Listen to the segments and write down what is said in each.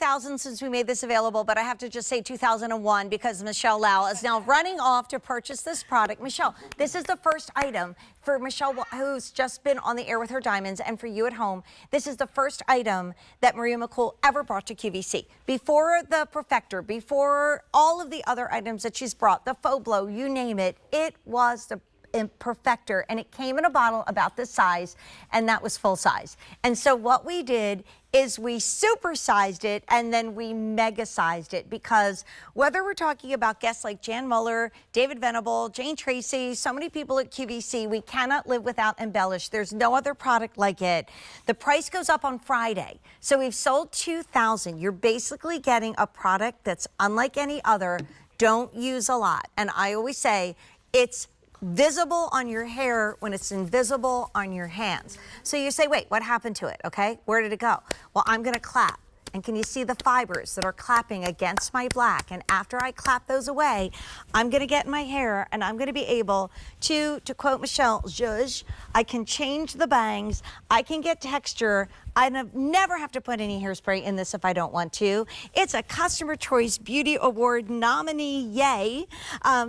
2000 since we made this available, but I have to just say 2001 because Michelle Lau is now running off to purchase this product. Michelle, this is the first item for Michelle, who's just been on the air with her diamonds, and for you at home. This is the first item that Maria McCool ever brought to QVC. Before the Perfector, before all of the other items that she's brought, the Faux Blow, you name it, it was the Perfector, and it came in a bottle about this size, and that was full size. And so what we did is we supersized it and then we mega-sized it, because whether we're talking about guests like Jan Muller, David Venable, Jane Tracy, so many people at QVC, we cannot live without Embellish. There's no other product like it. The price goes up on Friday. So we've sold 2,000. You're basically getting a product that's unlike any other. Don't use a lot. And I always say it's visible on your hair when it's invisible on your hands. So you say, wait, what happened to it? Okay, where did it go? Well, I'm gonna clap. And can you see the fibers that are clapping against my black? And after I clap those away, I'm gonna get in my hair and I'm gonna be able to quote Michelle, zhuzh, I can change the bangs, I can get texture, I never have to put any hairspray in this if I don't want to. It's a Customer Choice Beauty Award nominee, yay.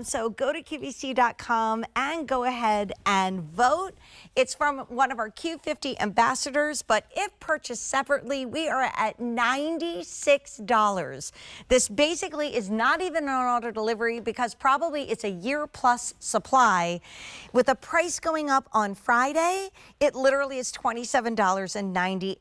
So go to QVC.com and go ahead and vote. It's from one of our Q50 ambassadors, but if purchased separately, we are at $96. This basically is not even an auto delivery because probably it's a year-plus supply. With the price going up on Friday, it literally is $27.98.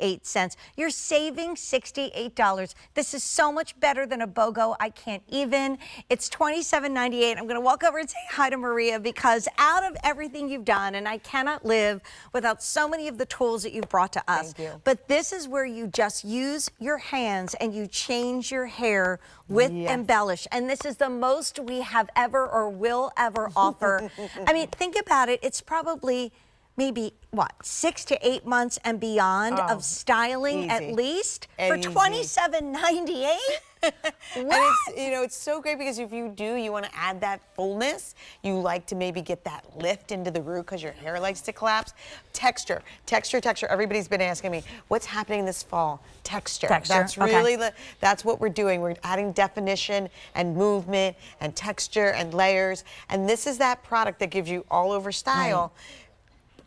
You're saving $68. This is so much better than a BOGO. I can't even. It's $27.98. I'm going to walk over and say hi to Maria, because out of everything you've done, and I cannot live without so many of the tools that you've brought to us. Thank you. But this is where you just use your hands and you change your hair with Embellish. And this is the most we have ever or will ever offer. I mean, think about it. It's probably maybe, what, 6 to 8 months and beyond of styling at least for $27.98? And it's, you know, it's so great because if you do, you want to add that fullness. You like to maybe get that lift into the root because your hair likes to collapse. Texture, texture, texture. Everybody's been asking me, what's happening this fall? Texture. That's really that's what we're doing. We're adding definition and movement and texture and layers. And this is that product that gives you all over style.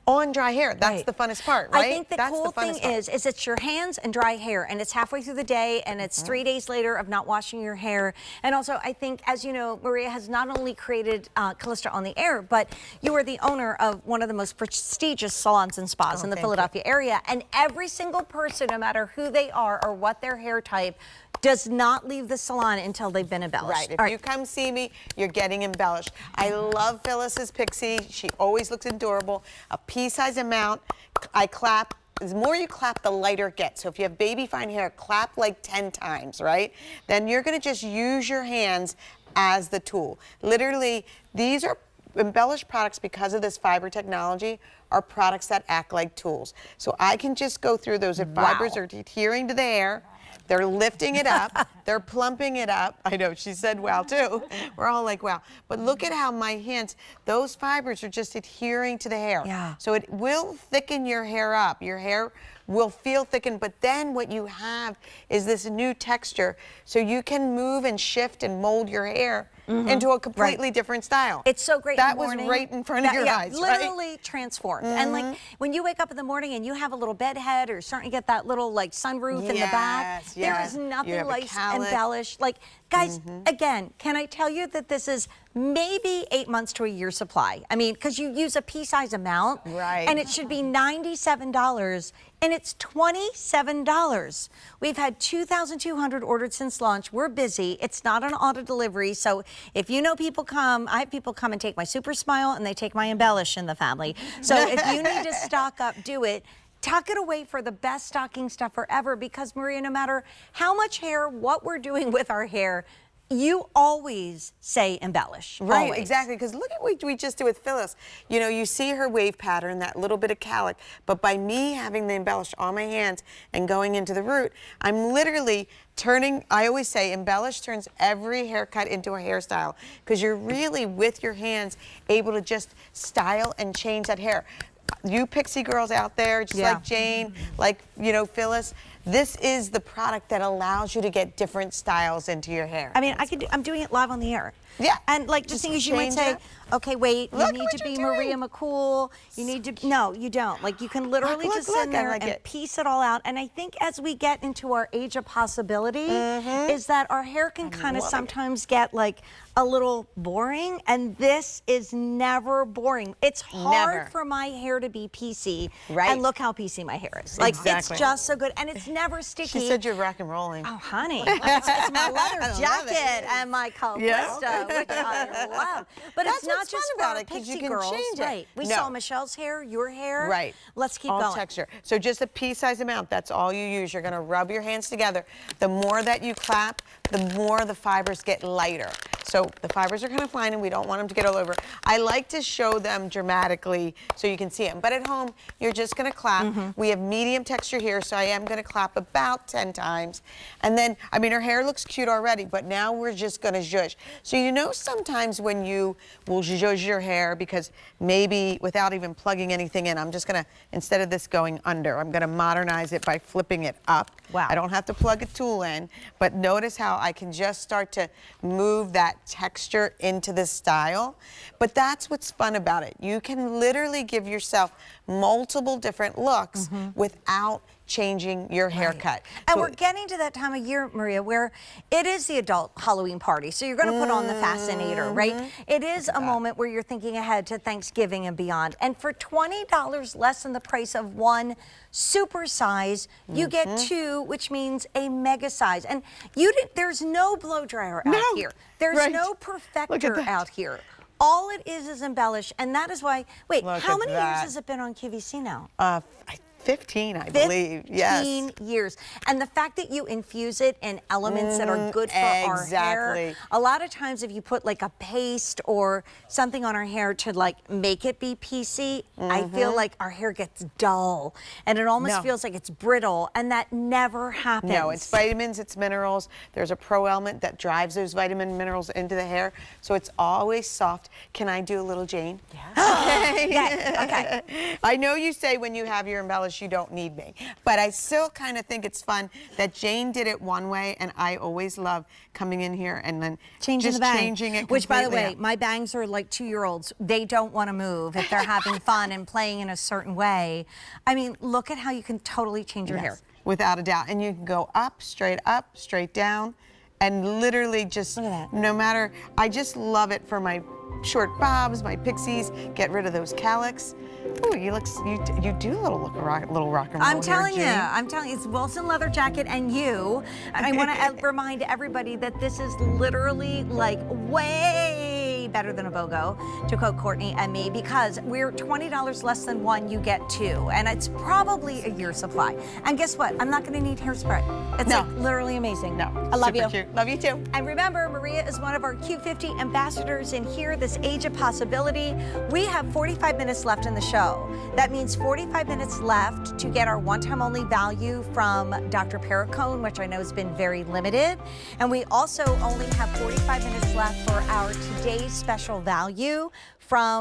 On dry hair. That's the funnest part, right? I think the cool thing is it's your hands and dry hair, and it's halfway through the day, and it's 3 days later of not washing your hair. And also, I think, as you know, Maria has not only created Calista on the air, but you are the owner of one of the most prestigious salons and spas in the Philadelphia area. And every single person, no matter who they are or what their hair type, does not leave the salon until they've been embellished. Right. If you come see me, you're getting embellished. I love Phyllis's Pixie. She always looks adorable. A pea-size amount. I clap. The more you clap, the lighter it gets. So if you have baby fine hair, clap like 10 times, right? Then you're going to just use your hands as the tool. Literally, these are embellished products because of this fiber technology, are products that act like tools. So I can just go through those. If fibers are adhering to the hair, they're lifting it up, they're plumping it up. I know, she said wow too. We're all like wow. But look at how my hands, those fibers are just adhering to the hair. So it will thicken your hair up. Your hair will feel thickened, but then what you have is this new texture. So you can move and shift and mold your hair into a completely different style. It's so great. That was right in front of your eyes, literally transformed. And like when you wake up in the morning and you have a little bed head, or you're starting to get that little like sunroof in the back, there is nothing like Embellish. Like, guys, again, can I tell you that this is maybe 8 months to a year supply? I mean, because you use a pea-size amount, and it should be $97, and it's $27. We've had 2,200 ordered since launch. We're busy. It's not an auto delivery, so if you know people come, I have people come and take my Super Smile, and they take my Embellish in the family. So if you need to stock up, do it. Tuck it away for the best stocking stuffer ever, because Maria, no matter how much hair, what we're doing with our hair, you always say embellish. Right, always. Exactly, because look at what we just did with Phyllis. You know, you see her wave pattern, that little bit of calic, but by me having the embellish on my hands and going into the root, I'm literally turning, I always say embellish turns every haircut into a hairstyle, because you're really, with your hands, able to just style and change that hair. You pixie girls out there, just like Jane, like, you know, Phyllis, This is the product that allows you to get different styles into your hair. I mean, I'm doing it live on the air. Yeah. And like the Just thing is, you might change say, it. okay, wait, Look you need what to be you're Maria doing. McCool. You need to, no, you don't. Like you can literally Look, just look, sit I there like and it. piece it all out. And I think as we get into our age of possibility, is that our hair can kind of loving it. sometimes get like a little boring, and this is never boring. It's hard Never. for my hair to be PC, Right. and look how PC my hair is. Like Exactly. it's just so good, and it's never sticky. She said you're rock and rolling. Oh, honey, it's my leather I love jacket it. and my Calista, Yeah. which I love. But That's it's not what's just fun for about our it, 'cause you pixie can girls, change it. right? We No. saw Michelle's hair, your hair. Right. Let's keep all going. texture. So just a pea-size amount, that's all you use. You're gonna rub your hands together. The more that you clap, the more the fibers get lighter. So the fibers are kind of fine and we don't want them to get all over. I like to show them dramatically so you can see them. But at home, you're just gonna clap. We have medium texture here, so I am gonna clap about 10 times. And then, I mean, her hair looks cute already, but now we're just gonna zhuzh. So you know sometimes when you will zhuzh your hair, because maybe without even plugging anything in, I'm just gonna, instead of this going under, I'm gonna modernize it by flipping it up. Wow. I don't have to plug a tool in, but notice how I can just start to move that texture into this style. But that's what's fun about it. You can literally give yourself multiple different looks without changing your haircut. And So- we're getting to that time of year, Maria, where it is the adult Halloween party. So you're going to put on the Fascinator, right? It is a moment where you're thinking ahead to Thanksgiving and beyond. And for $20 less than the price of one super size, you get two, which means a mega size. And there's no blow dryer out No, here. There's right. no Look perfector at that. out here. All it is Embellish, and that is why. Wait, Look how at many years that. has it been on QVC now? 15, I believe. 15 Yes. years. And the fact that you infuse it in elements that are good for our hair. exactly. A lot of times if you put like a paste or something on our hair to like make it be PC, I feel like our hair gets dull and it almost No. feels like it's brittle, and that never happens. No, it's vitamins, it's minerals. There's a pro element that drives those vitamin minerals into the hair, so it's always soft. Can I do a little Jane? Yeah. Yeah, okay. I know you say when you have your embellish you don't need me, but I still kind of think it's fun that Jane did it one way, and I always love coming in here and then Changing just the bang. changing it Which, by the completely way, up. my bangs are like 2-year-olds. They don't want to move if they're having fun and playing in a certain way. I mean, look at how you can totally change your hair. Yes, without a doubt. And you can go up, straight down, and literally just, Look at that. no matter, I just love it for my short bobs, my pixies, get rid of those calyx. Ooh, you do look little rock and roll I'm telling you, Jane. it's Wilson leather jacket and you. And I want to remind everybody that this is literally like way better than a BOGO, to quote Courtney and me, because we're $20 less than one, you get two. And it's probably a year supply. And guess what? I'm not going to need hairspray. It's No. like literally amazing. No, I love super you. cute. Love you too. And remember, Maria is one of our Q50 ambassadors in here, this age of possibility. We have 45 minutes left in the show. That means 45 minutes left to get our one-time only value from Dr. Perricone, which I know has been very limited. And we also only have 45 minutes left for our today's special value from